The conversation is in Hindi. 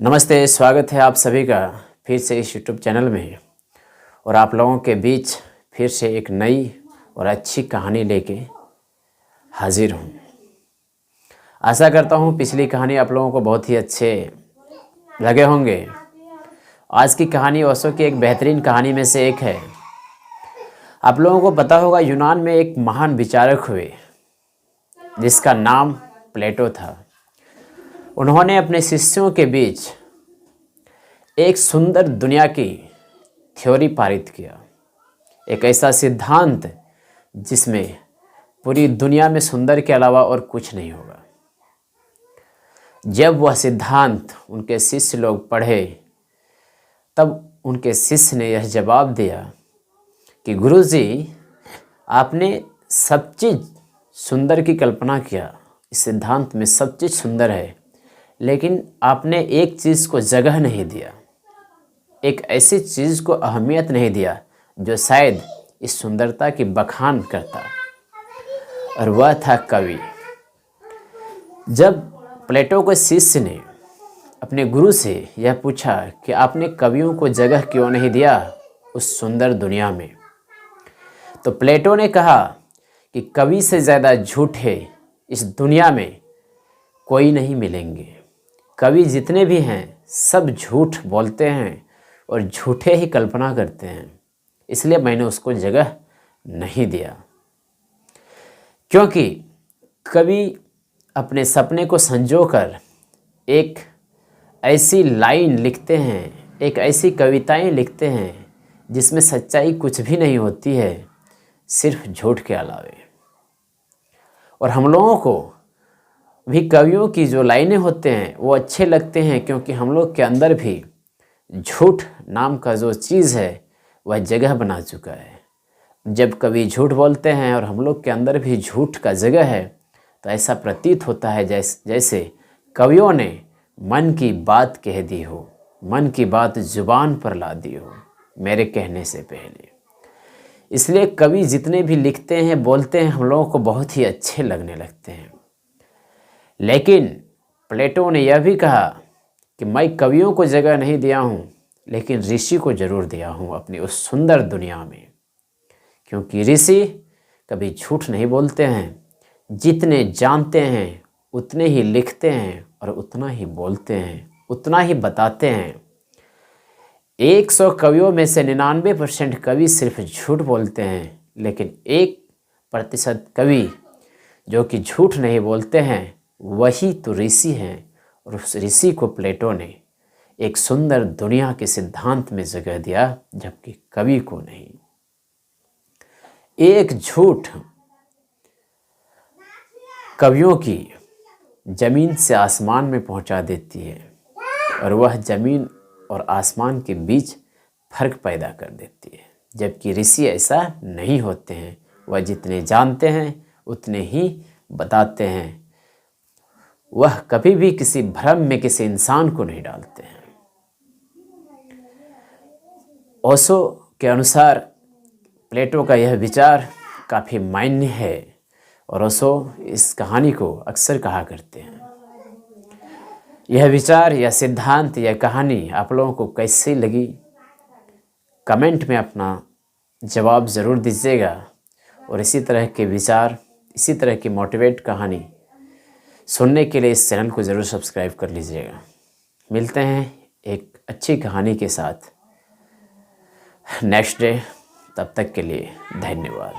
नमस्ते, स्वागत है आप सभी का फिर से इस YouTube चैनल में। और आप लोगों के बीच फिर से एक नई और अच्छी कहानी लेके हाजिर हूँ। आशा करता हूँ पिछली कहानी आप लोगों को बहुत ही अच्छे लगे होंगे। आज की कहानी ओशो की एक बेहतरीन कहानी में से एक है। आप लोगों को पता होगा, यूनान में एक महान विचारक हुए जिसका नाम प्लेटो था। उन्होंने अपने शिष्यों के बीच एक सुंदर दुनिया की थ्योरी पारित किया, एक ऐसा सिद्धांत जिसमें पूरी दुनिया में सुंदर के अलावा और कुछ नहीं होगा। जब वह सिद्धांत उनके शिष्य लोग पढ़े तब उनके शिष्य ने यह जवाब दिया कि गुरुजी, आपने सब चीज़ सुंदर की कल्पना किया, इस सिद्धांत में सब चीज़ सुंदर है, लेकिन आपने एक चीज़ को जगह नहीं दिया, एक ऐसी चीज़ को अहमियत नहीं दिया जो शायद इस सुंदरता की बखान करता, और वह था कवि। जब प्लेटो के शिष्य ने अपने गुरु से यह पूछा कि आपने कवियों को जगह क्यों नहीं दिया उस सुंदर दुनिया में, तो प्लेटो ने कहा कि कवि से ज़्यादा झूठे इस दुनिया में कोई नहीं मिलेंगे। कवि जितने भी हैं सब झूठ बोलते हैं और झूठे ही कल्पना करते हैं, इसलिए मैंने उसको जगह नहीं दिया। क्योंकि कवि अपने सपने को संजोकर एक ऐसी लाइन लिखते हैं, एक ऐसी कविताएं लिखते हैं जिसमें सच्चाई कुछ भी नहीं होती है, सिर्फ झूठ के अलावे। और हम लोगों को भी कवियों की जो लाइनें होते हैं वो अच्छे लगते हैं, क्योंकि हम लोग के अंदर भी झूठ नाम का जो चीज़ है वह जगह बना चुका है। जब कवि झूठ बोलते हैं और हम लोग के अंदर भी झूठ का जगह है, तो ऐसा प्रतीत होता है जैसे कवियों ने मन की बात कह दी हो, मन की बात जुबान पर ला दी हो मेरे कहने से पहले। इसलिए कवि जितने भी लिखते हैं, बोलते हैं, हम लोगों को बहुत ही अच्छे लगने लगते हैं। लेकिन प्लेटो ने यह भी कहा कि मैं कवियों को जगह नहीं दिया हूँ, लेकिन ऋषि को जरूर दिया हूँ अपनी उस सुंदर दुनिया में। क्योंकि ऋषि कभी झूठ नहीं बोलते हैं, जितने जानते हैं उतने ही लिखते हैं और उतना ही बोलते हैं, उतना ही बताते हैं। 100 कवियों में से 99% कवि सिर्फ झूठ बोलते हैं, लेकिन 1% कवि जो कि झूठ नहीं बोलते हैं वही तो ऋषि हैं। और उस ऋषि को प्लेटो ने एक सुंदर दुनिया के सिद्धांत में जगह दिया, जबकि कवि को नहीं। एक झूठ कवियों की जमीन से आसमान में पहुंचा देती है, और वह जमीन और आसमान के बीच फर्क पैदा कर देती है। जबकि ऋषि ऐसा नहीं होते हैं, वह जितने जानते हैं उतने ही बताते हैं। वह कभी भी किसी भ्रम में किसी इंसान को नहीं डालते हैं। ओशो के अनुसार प्लेटो का यह विचार काफ़ी मान्य है, और ओशो इस कहानी को अक्सर कहा करते हैं। यह विचार या सिद्धांत या कहानी आप लोगों को कैसी लगी, कमेंट में अपना जवाब ज़रूर दीजिएगा। और इसी तरह के विचार, इसी तरह की मोटिवेट कहानी सुनने के लिए इस चैनल को ज़रूर सब्सक्राइब कर लीजिएगा। मिलते हैं एक अच्छी कहानी के साथ नेक्स्ट डे। तब तक के लिए धन्यवाद।